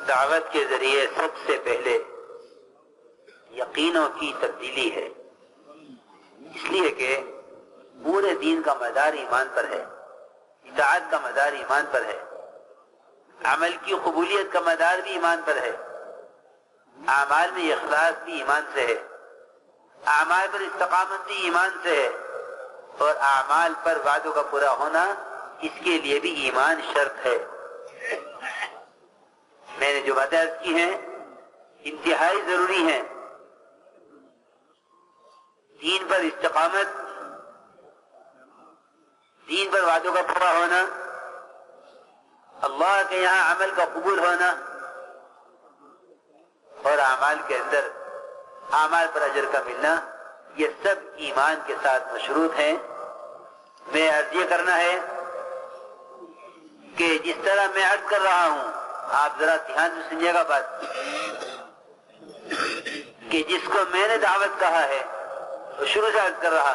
دعوت کے ذریعے سب سے پہلے یقینوں کی تبدیلی ہے، اس لیے کہ پورے دین کا مدار ایمان پر ہے، اطاعت کا مدار ایمان پر ہے، عمل کی قبولیت کا مدار بھی ایمان پر ہے، اعمال میں اخلاص بھی ایمان سے ہے، اعمال پر استقامت بھی ایمان سے ہے، اور اعمال پر وعدوں کا پورا ہونا اس کے لیے بھی ایمان شرط ہے۔ میں نے جو باتیں عرض کی ہیں انتہائی ضروری ہیں۔ دین پر استقامت، دین پر وعدوں کا پورا ہونا، اللہ کے یہاں عمل کا قبول ہونا، اور اعمال کے اندر اعمال پر اجر کا ملنا، یہ سب ایمان کے ساتھ مشروط ہیں۔ میں عرض یہ کرنا ہے کہ جس طرح میں عرض کر رہا ہوں، آپ ذرا دھیان سے سنیے گا بات، کہ جس کو میں نے دعوت کہا ہے وہ شروع سے عرض کر رہا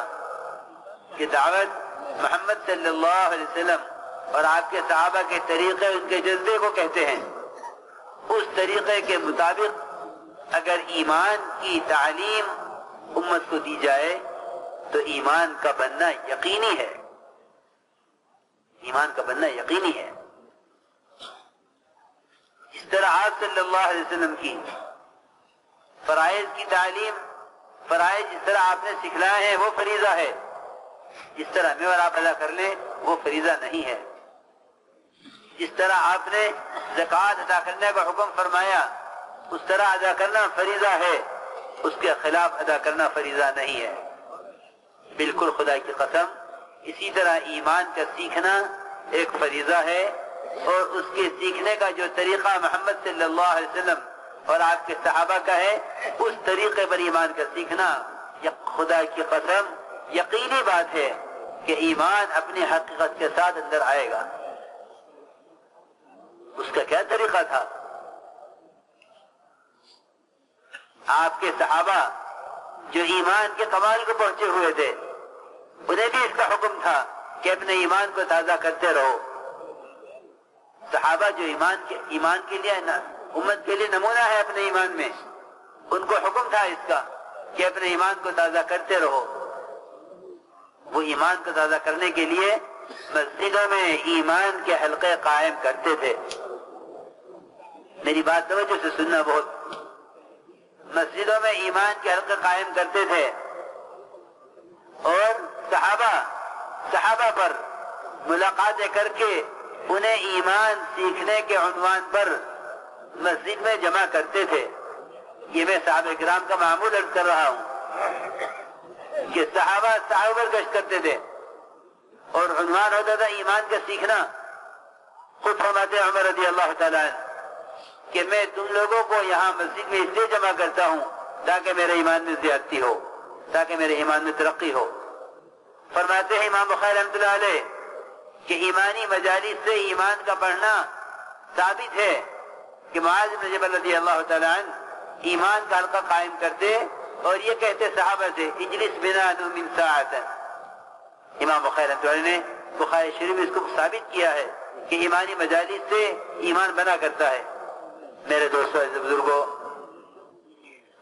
کہ دعوت محمد صلی اللہ علیہ وسلم اور آپ کے صحابہ کے طریقے، ان کے جذبے کو کہتے ہیں۔ اس طریقے کے مطابق اگر ایمان کی تعلیم امت کو دی جائے تو ایمان کا بننا یقینی ہے، ایمان کا بننا یقینی ہے۔ اس طرح آپ صلی اللہ علیہ وسلم کی فرائض کی تعلیم، فرائض جس طرح آپ نے سکھلائے ہیں وہ فریضہ ہے، جس طرح میں اور آپ ادا کر لیں وہ فریضہ نہیں ہے۔ جس طرح آپ نے زکوٰۃ ادا کرنے کا حکم فرمایا اس طرح ادا کرنا فریضہ ہے، اس کے خلاف ادا کرنا فریضہ نہیں ہے۔ بالکل خدا کی قسم، اسی طرح ایمان کا سیکھنا ایک فریضہ ہے، اور اس کے سیکھنے کا جو طریقہ محمد صلی اللہ علیہ وسلم اور آپ کے صحابہ کا ہے، اس طریقے پر ایمان کا سیکھنا خدا کی قسم یقینی بات ہے کہ ایمان اپنی حقیقت کے ساتھ اندر آئے گا۔ اس کا کیا طریقہ تھا؟ آپ کے صحابہ جو ایمان کے کمال کو پہنچے ہوئے تھے، انہیں بھی اس کا حکم تھا کہ اپنے ایمان کو تازہ کرتے رہو۔ صحابہ جو ایمان کے لیے امت کے لیے نمونہ ہے اپنے ایمان میں، ان کو حکم تھا اس کا کہ اپنے ایمان کو تازہ کرتے رہو۔ وہ ایمان کو تازہ کرنے کے لیے مسجدوں میں ایمان کے حلقے قائم کرتے تھے۔ میری بات توجہ سے سننا بہت، مسجدوں میں ایمان کے حلقے قائم کرتے تھے، اور صحابہ پر ملاقاتیں کر کے انہیں ایمان سیکھنے کے عنوان پر مسجد میں جمع کرتے تھے۔ یہ میں صحابہ کرام کا معمول عرض کر رہا ہوں کہ صحابہ پر گشت کرتے تھے اور عنوان ہوتا تھا ایمان کا سیکھنا۔ خود فرماتے عمر رضی اللہ تعالیٰ عنہ کہ میں تم لوگوں کو یہاں مسجد میں اس لیے جمع کرتا ہوں تاکہ میرے ایمان میں زیادتی ہو، تاکہ میرے ایمان میں ترقی ہو۔ فرماتے ہیں امام بخاری رحمۃ اللہ علیہ کہ ایمانی مجالس سے ایمان کا بڑھنا ثابت ہے کہ معاذ بن جبل رضی اللہ تعالیٰ عنہ ایمان کا حلقہ قائم کرتے اور یہ کہتے صحابہ سے اجلس بنا من ساعۃ۔ امام بخاری رحمۃ اللہ علیہ نے بخاری شریف میں اس کو ثابت کیا ہے کہ ایمانی مجالس سے ایمان بنا کرتا ہے۔ میرے دوستوں بزرگوں،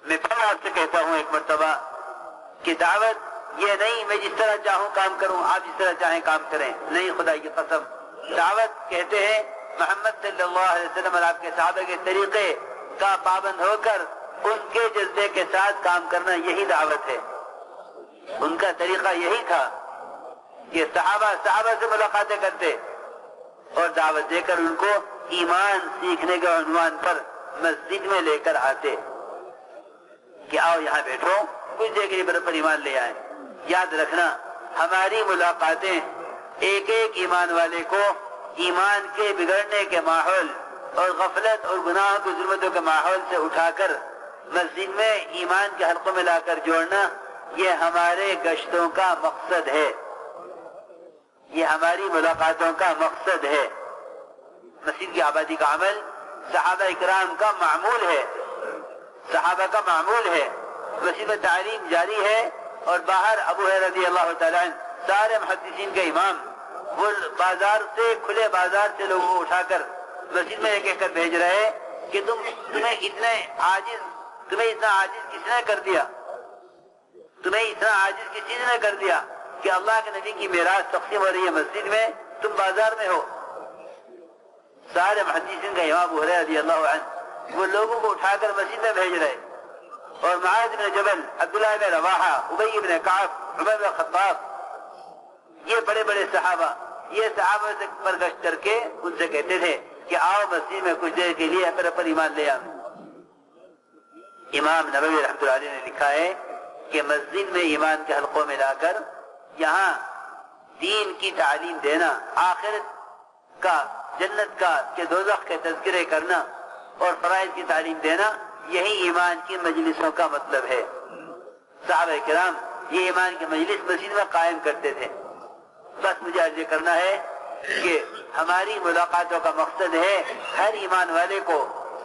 میں پھر آپ سے کہتا ہوں ایک مرتبہ کہ دعوت یہ نہیں میں جس طرح چاہوں کام کروں، آپ جس طرح چاہیں کام کریں، نہیں، خدا کی قسم۔ دعوت کہتے ہیں محمد صلی اللہ علیہ وسلم اور آپ کے صحابہ کے طریقے کا پابند ہو کر ان کے جذبے کے ساتھ کام کرنا، یہی دعوت ہے۔ ان کا طریقہ یہی تھا کہ صحابہ سے ملاقاتیں کرتے اور دعوت دے کر ان کو ایمان سیکھنے کے عنوان پر مسجد میں لے کر آتے کہ آؤ یہاں بیٹھو، کچھ دیر کے لیے پر ایمان لے آئیں۔ یاد رکھنا، ہماری ملاقاتیں ایک ایک ایمان والے کو ایمان کے بگڑنے کے ماحول اور غفلت اور گناہوں کی ظلمتوں کے ماحول سے اٹھا کر مسجد میں ایمان کے حلقوں میں لا کر جوڑنا، یہ ہمارے گشتوں کا مقصد ہے، یہ ہماری ملاقاتوں کا مقصد ہے۔ مسجد کی آبادی کا عمل صحابہ اکرام کا معمول ہے، صحابہ کا معمول ہے۔ مسجد میں تعلیم جاری ہے، اور باہر ابو ہریرہ رضی اللہ تعالیٰ عنہ سارے محدثین کے امام، وہ بازار سے، کھلے بازار سے لوگوں کو اٹھا کر مسجد میں ایک ایک کر بھیج رہے کہ تمہیں اتنا عاجز کس نے کر دیا؟ تمہیں اتنا عاجز کس چیز نے کر دیا کہ اللہ کے نبی کی میراث تقسیم ہو رہی ہے مسجد میں، تم بازار میں ہو؟ سارے محدثین کا امام ابو ہریرہ رضی اللہ عنہ وہ لوگوں کو اٹھا کر مسجد میں بھیج رہے، اور معاذ بن جبل، عبداللہ بن رواحہ، ابی بن کعب، عمر بن خطاب، یہ بڑے بڑے صحابہ، یہ صحابہ سے پر گشت کر کے ان سے کہتے تھے کہ آؤ مسجد میں کچھ دیر کے لیے پر ایمان لے آؤ۔ امام نبوی رحمۃ اللہ علیہ نے لکھا ہے کہ مسجد میں ایمان کے حلقوں میں لا کر یہاں دین کی تعلیم دینا، آخرت کا، جنت کا کہ دوزخ کے تذکرے کرنا اور فرائض کی تعلیم دینا، یہی ایمان کی مجلسوں کا مطلب ہے۔ صحابہ کرام یہ ایمان کی مجلس مسجد میں قائم کرتے تھے۔ بس مجھے عرض کرنا ہے کہ ہماری ملاقاتوں کا مقصد ہے ہر ایمان والے کو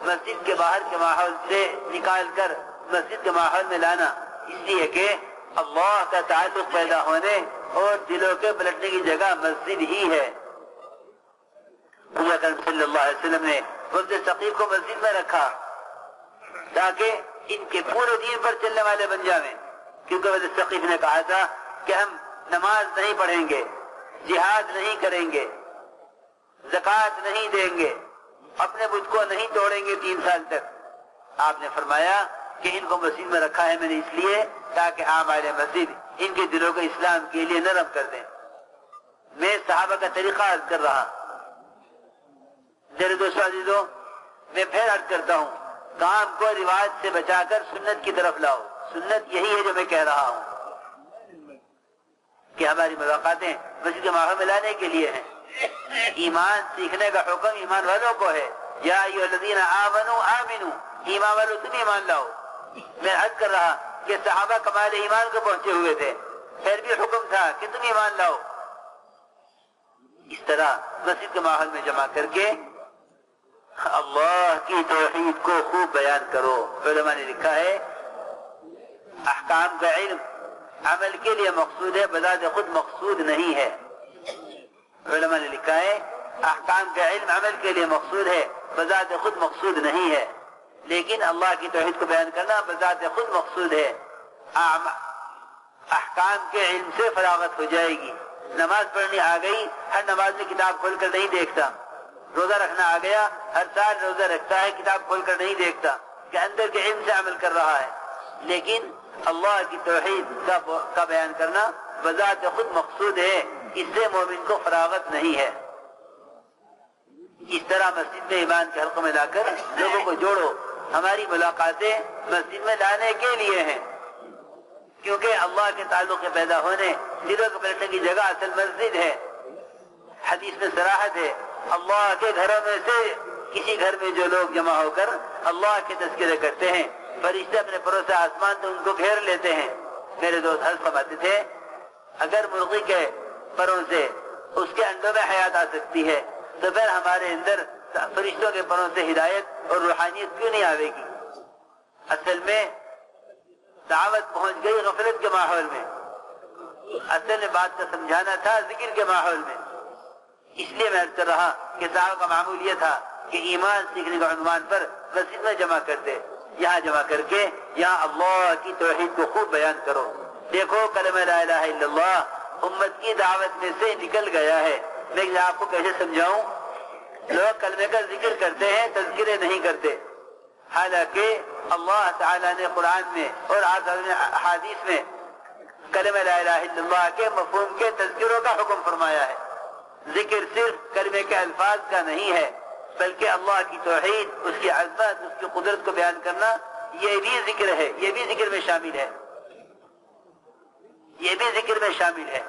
مسجد کے باہر کے ماحول سے نکال کر مسجد کے ماحول میں لانا، اس لیے کہ اللہ کا تعلق پیدا ہونے اور دلوں کے پلٹنے کی جگہ مسجد ہی ہے۔ نبی کریم صلی اللہ علیہ وسلم نے وفد ثقیف کو مسجد میں رکھا تاکہ ان کے پورے دین پر چلنے والے بن جائیں، کیونکہ وفد ثقیف نے کہا تھا کہ ہم نماز نہیں پڑھیں گے، جہاد نہیں کریں گے، زکوٰۃ نہیں دیں گے، اپنے بت کو نہیں توڑیں گے 3 سال تک۔ آپ نے فرمایا کہ ان کو مسجد میں رکھا ہے میں نے اس لیے تاکہ عام اہل مسجد ان کے دلوں کو اسلام کے لیے نرم کر دیں۔ میں صحابہ کا طریقہ عرض کر رہا، میرے دوستو عزیزو، میں پھر عرض کرتا ہوں، کام کو رواج سے بچا کر سنت کی طرف لاؤ۔ سنت یہی ہے جو میں کہہ رہا ہوں کہ ہماری ملاقاتیں مسجد کے ماحول میں لانے کے لیے ہیں۔ ایمان سیکھنے کا حکم ایمان والوں کو ہے، یا ایھا الذین آمنوا آمنوا، ایمان والوں تم ایمان لاؤ۔ میں عرض کر رہا کہ صحابہ کمال ایمان کو پہنچے ہوئے تھے، پھر بھی حکم تھا کہ تم ایمان لاؤ۔ اس طرح مسجد کے ماحول میں جمع کر کے اللہ کی توحید کو خوب بیان کرو۔ علماء نے لکھا ہے احکام کا علم عمل کے لیے مقصود ہے، بذات خود مقصود نہیں ہے۔ علماء نے لکھا ہے احکام کا علم عمل کے لیے مقصود ہے، بذات خود مقصود نہیں ہے، لیکن اللہ کی توحید کو بیان کرنا بذات خود مقصود ہے۔ احکام کے علم سے فراغت ہو جائے گی۔ نماز پڑھنی آ گئی، ہر نماز میں کتاب کھول کر نہیں دیکھتا۔ روزہ رکھنا آ گیا، ہر سال روزہ رکھتا ہے، کتاب کھول کر نہیں دیکھتا کہ اندر کے علم سے عمل کر رہا ہے، لیکن اللہ کی توحید کا بیان کرنا بذات خود مقصود ہے، اس سے مومن کو فراغت نہیں ہے۔ اس طرح مسجد میں ایمان کے حلقوں میں لا کر لوگوں کو جوڑو۔ ہماری ملاقاتیں مسجد میں لانے کے لیے ہیں، کیونکہ اللہ کے تعلق کے پیدا ہونے، دلوں کو پلٹنے کی جگہ اصل مسجد ہے۔ حدیث میں صراحت ہے، اللہ کے گھروں میں سے کسی گھر میں جو لوگ جمع ہو کر اللہ کے تذکرے کرتے ہیں، فرشتے اپنے پروسے آسمان تو ان کو گھیر لیتے ہیں۔ میرے دوست حضرت فرماتے تھے اگر مرغی کے پروں سے اس کے انڈوں میں حیات آ سکتی ہے تو پھر ہمارے اندر فرشتوں کے پروں سے ہدایت اور روحانیت کیوں نہیں آئے گی؟ اصل میں دعوت پہنچ گئی غفلت کے ماحول میں، اصل میں بات کا سمجھانا تھا ذکر کے ماحول میں۔ اس لیے میں عرض کر رہا کہ صاحب کا معمول یہ تھا کہ ایمان سیکھنے کا عنوان پر مسجد میں جمع کرتے، یہاں جمع کر کے یہاں اللہ کی توحید کو خوب بیان کرو۔ دیکھو کلمہ لا الہ الا اللہ امت کی دعوت میں سے نکل گیا ہے۔ میں آپ کو کیسے سمجھاؤں؟ لوگ کلمے کا ذکر کرتے ہیں، تذکرے نہیں کرتے، حالانکہ اللہ تعالیٰ نے قرآن میں اور احادیث میں کلمہ لا الہ الا اللہ کے مفہوم کے تذکروں کا حکم فرمایا ہے۔ ذکر صرف کلمے کے الفاظ کا نہیں ہے، بلکہ اللہ کی توحید، اس کی عظمت، اس کی قدرت کو بیان کرنا یہ بھی ذکر ہے، یہ بھی ذکر میں شامل ہے، یہ بھی ذکر میں شامل ہے۔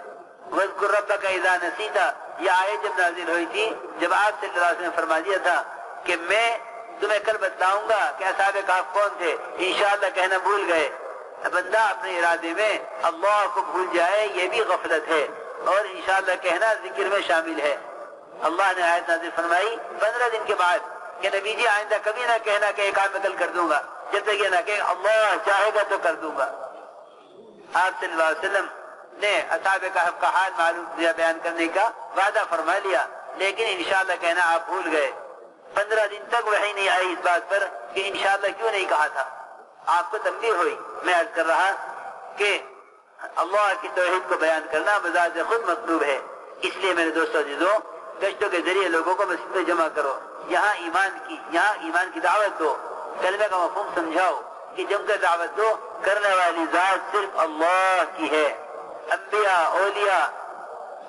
وَاذْكُرْ رَبَّكَ إِذَا نَسِيتَ، یہ آیت جب نازل ہوئی تھی جب آپ صلی اللہ علیہ وسلم نے فرما دیا تھا کہ میں تمہیں کل بتلاؤں گا کہ اصحاب کہف کون تھے، انشاءاللہ کہنا بھول گئے۔ بندہ اپنے ارادے میں اللہ کو بھول جائے یہ بھی غفلت ہے، اور انشاءاللہ کہنا ذکر میں شامل ہے۔ اللہ نے آیت نازل فرمائی 15 دن کے بعد کہ نبی جی آئندہ کبھی نہ کہنا کہ ایک کام میں کل کر دوں گا، جب تک یہ نہ کہ اللہ چاہے گا تو کر دوں گا۔ آپ صلی اللہ علیہ وسلم نے اصحاب کہف کا حال معلوم بیان کرنے کا وعدہ فرما لیا، لیکن انشاءاللہ کہنا آپ بھول گئے۔ 15 دن تک وحی نہیں آئی اس بات پر کہ انشاءاللہ کیوں نہیں کہا تھا. آپ کو تنبیہ ہوئی. میں عرض کر رہا کہ اللہ کی توحید کو بیان کرنا بذات خود مطلوب ہے. اس لیے میرے دوستو عزیزوں، گشتوں کے ذریعے لوگوں کو مسجد میں جمع کرو، یہاں ایمان کی دعوت دو، کلمے کا مفہوم سمجھاؤ کہ جم کر دعوت دو. کرنے والی ذات صرف اللہ کی ہے. انبیاء، اولیاء،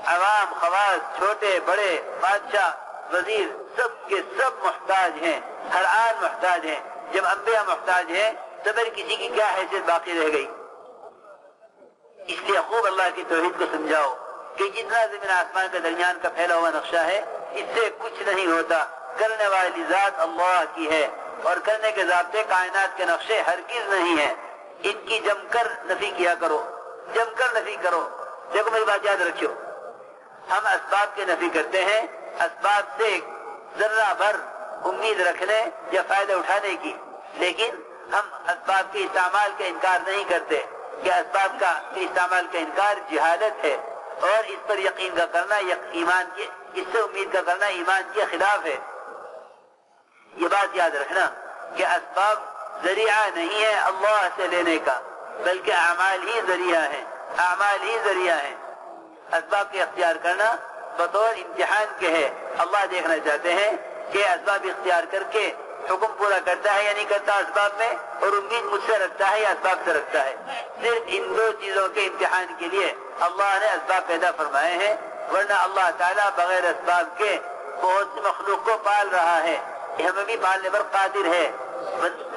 عوام، خواص، چھوٹے بڑے، بادشاہ، وزیر، سب کے سب محتاج ہیں، ہر آن محتاج ہیں. جب انبیاء محتاج ہیں تو پھر کسی کی کیا حیثیت باقی رہ گئی؟ اس لیے خوب اللہ کی توحید کو سمجھاؤ کہ جتنا زمین آسمان کے درمیان کا پھیلا ہوا نقشہ ہے اس سے کچھ نہیں ہوتا. کرنے والی ذات اللہ کی ہے اور کرنے کے ضابطے کائنات کے نقشے ہرگز نہیں ہیں. ان کی جم کر نفی کیا کرو، جم کر نفی کرو. دیکھو میری بات یاد رکھو، ہم اسباب کے نفی کرتے ہیں، اسباب سے ذرہ بھر امید رکھنے یا فائدہ اٹھانے کی، لیکن ہم اسباب کے استعمال کا انکار نہیں کرتے کہ اسباب کا استعمال کا انکار جہالت ہے اور اس پر یقین کا کرنا ایمان کی، اس سے امید کا کرنا ایمان کے خلاف ہے. یہ بات یاد رکھنا کہ اسباب ذریعہ نہیں ہے اللہ سے لینے کا، بلکہ اعمال ہی ذریعہ ہیں، اعمال ہی ذریعہ ہیں. اسباب کے اختیار کرنا بطور امتحان کے ہے. اللہ دیکھنا چاہتے ہیں کہ اسباب اختیار کر کے حکم پورا کرتا ہے یا نہیں کرتا اسباب میں، اور امید مجھ سے رکھتا ہے یا اسباب سے رکھتا ہے. صرف ان دو چیزوں کے امتحان کے لیے اللہ نے اسباب پیدا فرمائے ہیں، ورنہ اللہ تعالیٰ بغیر اسباب کے بہت سی مخلوق کو پال رہا ہے. ہمیں بھی پالنے پر قادر ہے.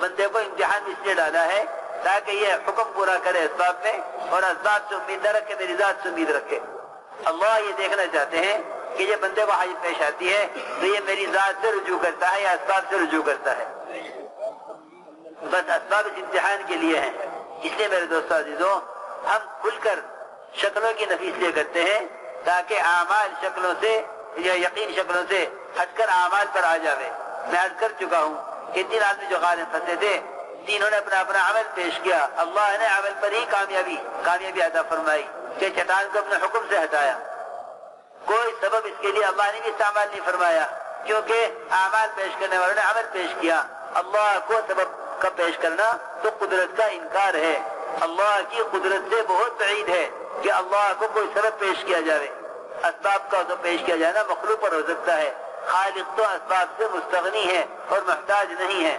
بندے کو امتحان اس لیے ڈالا ہے تاکہ یہ حکم پورا کرے اسباب میں، اور اسباب سے امید نہ رکھے، میری ذات سے امید رکھے. اللہ یہ دیکھنا چاہتے ہیں کہ یہ بندے کو حاجت پیش آتی ہے تو یہ میری ذات سے رجوع کرتا ہے یا اسباب سے رجوع کرتا ہے. بس اسباب اس امتحان کے لیے ہیں. اس لیے میرے دوستو عزیزوں، ہم کھل کر شکلوں کی نفی اس لیے کرتے ہیں تاکہ اعمال شکلوں سے یا یقین شکلوں سے ہٹ کر اعمال پر آ جاوے. میں عرض کر چکا ہوں کہ 3 آدمی جو غالب پھنسے تھے، تینوں نے اپنا عمل پیش کیا. اللہ نے عمل پر ہی کامیابی عطا فرمائی کہ چٹان کو اپنے حکم سے ہٹایا. کوئی سبب اس کے لیے اللہ نے بھی استعمال نہیں فرمایا، کیونکہ اعمال پیش کرنے والوں نے عمل پیش کیا. اللہ کو سبب کا پیش کرنا تو قدرت کا انکار ہے. اللہ کی قدرت سے بہت بعید ہے کہ اللہ کو کوئی سبب پیش کیا جائے. اسباب کا تو پیش کیا جانا مخلوق پر ہو سکتا ہے، خالق تو اسباب سے مستغنی ہے اور محتاج نہیں ہے.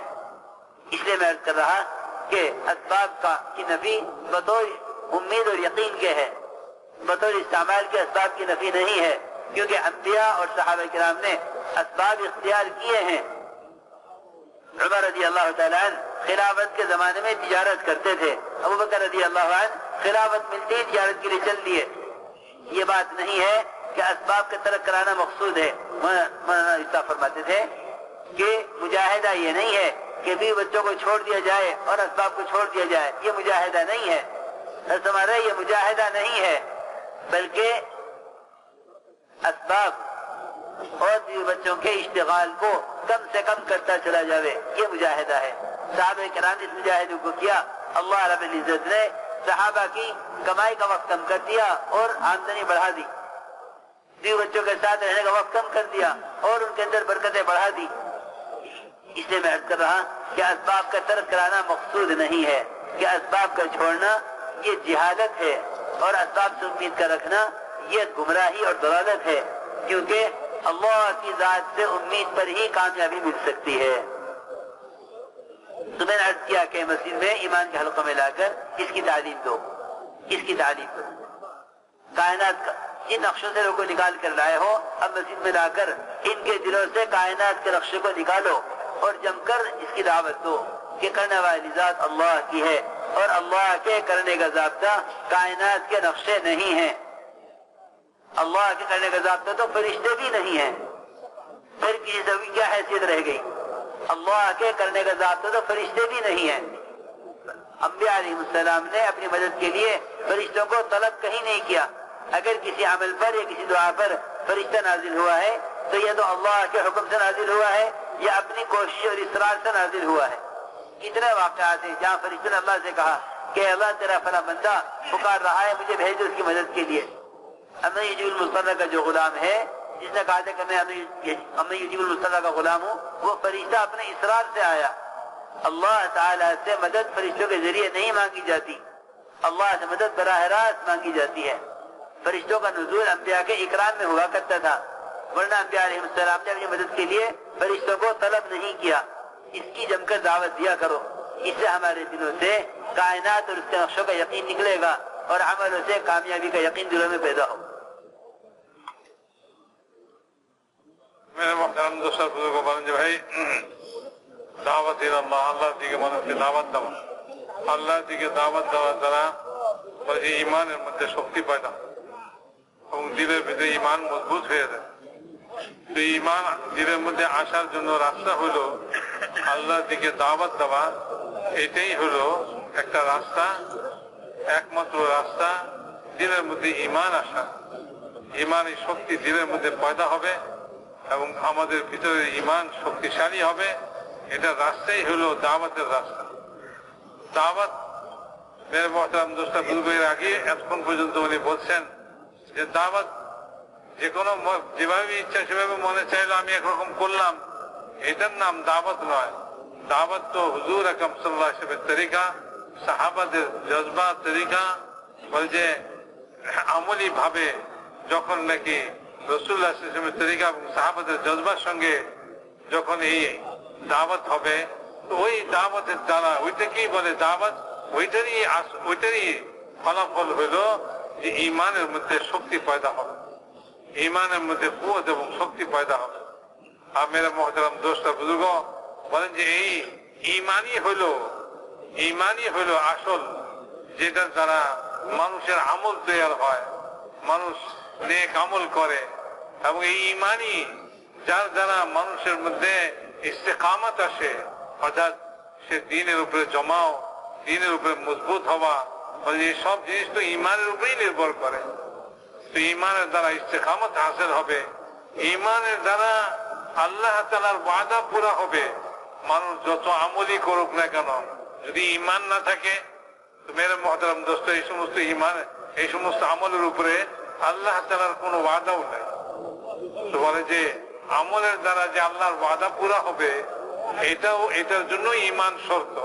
اس لیے میں عرض کر رہا کہ اسباب کی نفی بطور امید اور یقین کے ہے، بطور استعمال کے اسباب کی نفی نہیں ہے، کیونکہ انبیاء اور صحابہ کرام نے اسباب اختیار کیے ہیں. عمر رضی اللہ تعالیٰ عنہ خلافت کے زمانے میں تجارت کرتے تھے، ابوبکر رضی اللہ عنہ خلافت ملتی ہی تجارت کے لیے چل دیے. یہ بات نہیں ہے کہ اسباب کا ترک کرانا مقصود ہے. مولانا فرماتے تھے کہ مجاہدہ یہ نہیں ہے کہ بھی بچوں کو چھوڑ دیا جائے اور اسباب کو چھوڑ دیا جائے، یہ مجاہدہ نہیں ہے. ہمارا یہ مجاہدہ نہیں ہے، بلکہ اسباب اور بھی بچوں کے اشتغال کو کم سے کم کرتا چلا جاوے، یہ مجاہدہ ہے. صحابہ کرام نے اس مجاہدے کو کیا. اللہ رب العزت نے صحابہ کی کمائی کا وقت کم کر دیا اور آمدنی بڑھا دی. بیوی بچوں کے ساتھ رہنے کا وقت کم کر دیا اور ان کے اندر برکتیں بڑھا دی. اس لیے میں عرض کر رہا کہ اسباب کا ترک کرانا مقصود نہیں ہے، کہ اسباب کا چھوڑنا یہ جہالت ہے اور اسباب سے امید کا رکھنا یہ گمراہی اور ضلالت ہے، کیونکہ اللہ کی ذات سے امید پر ہی کامیابی مل سکتی ہے. تو میں نے عرض کیا کہ مسجد میں ایمان کے حلقوں میں لا کر اس کی تعلیم دو، اس کی تعلیم دو. کائنات کا جن نقشوں سے لوگوں کو نکال کر لائے ہو، اب مسجد میں لا کر ان کے دلوں سے کائنات کے نقشے کو نکالو اور جم کر اس کی دعوت دو کہ کرنے والی ذات اللہ کی ہے اور اللہ کے کرنے کا ضابطہ کائنات کے نقشے نہیں ہیں. اللہ کے کرنے کا ضابطہ تو فرشتے بھی نہیں ہیں، پھر کسی سے کیا حیثیت رہ گئی؟ اللہ کے کرنے کا ضابطہ تو فرشتے بھی نہیں ہیں. انبیاء علیہ السلام نے اپنی مدد کے لیے فرشتوں کو طلب کہیں نہیں کیا. اگر کسی عمل پر یا کسی دعا پر فرشتہ نازل ہوا ہے تو یہ تو اللہ کے حکم سے نازل ہوا ہے یا اپنی کوشش اور اصرار سے نازل ہوا ہے. کتنے واقعات ہیں جہاں فرشتوں نے اللہ سے کہا کہ اللہ تیرا فلاں بندہ پکار رہا ہے، مجھے بھیجو اس کی مدد کے لیے. امر یجوب المصطفیٰ کا جو غلام ہے जिसने कहा था कि मैं युजीबुल मुस्तफा का गुलाम हूँ, वो फरिश्ता अपने इसरार से आया। अल्लाह ताला से मदद फरिश्तों के जरिए नहीं मांगी जाती, अल्लाह से मदद बराह रास्त मांगी जाती है। फरिश्तों का नुज़ूल अंबिया के इकराम में हुआ करता था, वरना अंबिया अलैहिस्सलाम ने अपनी मदद के लिए फरिश्तों को तलब नहीं किया। इसकी जमकर दावत दिया करो, इससे हमारे दिलों से कायनात और उसके नक्शों का यकीन निकलेगा और अमलों से कामयाबी का यकीन दिलों में पैदा हो। मेरे मोहतरम दोस्तों बुजुर्गों बलन जो भाई दावत अल्लाह আল্লাহর দিকে মানুষকে দাওয়াত দেওয়া, আল্লাহর দিকে দাওয়াত দেওয়া দ্বারা এই ঈমানের মধ্যে শক্তি পয়দা এবং দিলের ভিতরে ঈমান মজবুত হয়ে যায়। তো ঈমান দিলের মধ্যে আসার জন্য রাস্তা হলো আল্লাহর দিকে দাওয়াত দেওয়া। এটাই হলো একটা রাস্তা, একমাত্র রাস্তা দিলের মধ্যে ঈমান আসা। ঈমানের শক্তি দিলের মধ্যে পয়দা হবে এবং আমাদের ভিতরে ঈমান শক্তিশালী হবে। এটা রাস্তাই হলো দাওয়াতের রাস্তা। দাওয়াত মেরে মোহতারাম দোস্তা বুজুর্গের আগে এতক্ষণ পর্যন্ত উনি বলছেন যে দাওয়াত যে কোনো যেভাবে ইচ্ছা সেভাবে মনে চাইলো আমি একরকম করলাম, এটার নাম দাওয়াত নয়। দাওয়াত তো হুজুর আকরাম সাল্লাল্লাহু আলাইহি ওয়াসাল্লামের তরিকা, সাহাবাদের জজবা তরিকা, বলে যে আমলি ভাবে যখন নাকি রাসূলুল্লাহ সাল্লাল্লাহু আলাইহি ওয়াসাল্লামের তরিকা এবং সাহাবাদের জজবার সঙ্গে যখন এই দাওয়াত হবে, তো ওই দাওয়াতের দ্বারা ওইটাকেই বলে দাওয়াত। ওইটারই ফলাফল হলো যে ঈমানের মধ্যে শক্তি পয়দা হবে, ঈমানের মধ্যে কুওয়াত এবং শক্তি পয়দা হবে। আর মেরা মোহতারাম দোস্ত বুজুর্গ বলেন যে এই ঈমানই হলো আসল, যেটার দ্বারা মানুষের আমল তৈরি হয়, মানুষ নেক আমল করে। এবং এই ঈমানই যার দ্বারা মানুষের মধ্যে ইস্তেকামত আসে, অর্থাৎ সে দ্বীনের উপরে জমাও, দ্বীনের উপরে মজবুত হওয়া, এই সব জিনিস তো ঈমানের উপরেই নির্ভর করে। তো ঈমানের দ্বারা ইস্তেকামত হাসিল হবে, ঈমানের দ্বারা আল্লাহ তাআলার ওয়াদা পুরা হবে। মানুষ যত আমলই করুক না কেন, যদি ঈমান না থাকে তো মেরে মুহতারাম দোস্ত এই সমস্ত আমলের উপরে আল্লাহ তাআলার কোনো ওয়াদাও নাই। তো বলে যে আমলের দ্বারা যে আল্লাহর ওয়াদা পুরা হবে, এটার জন্য ঈমান শর্ত।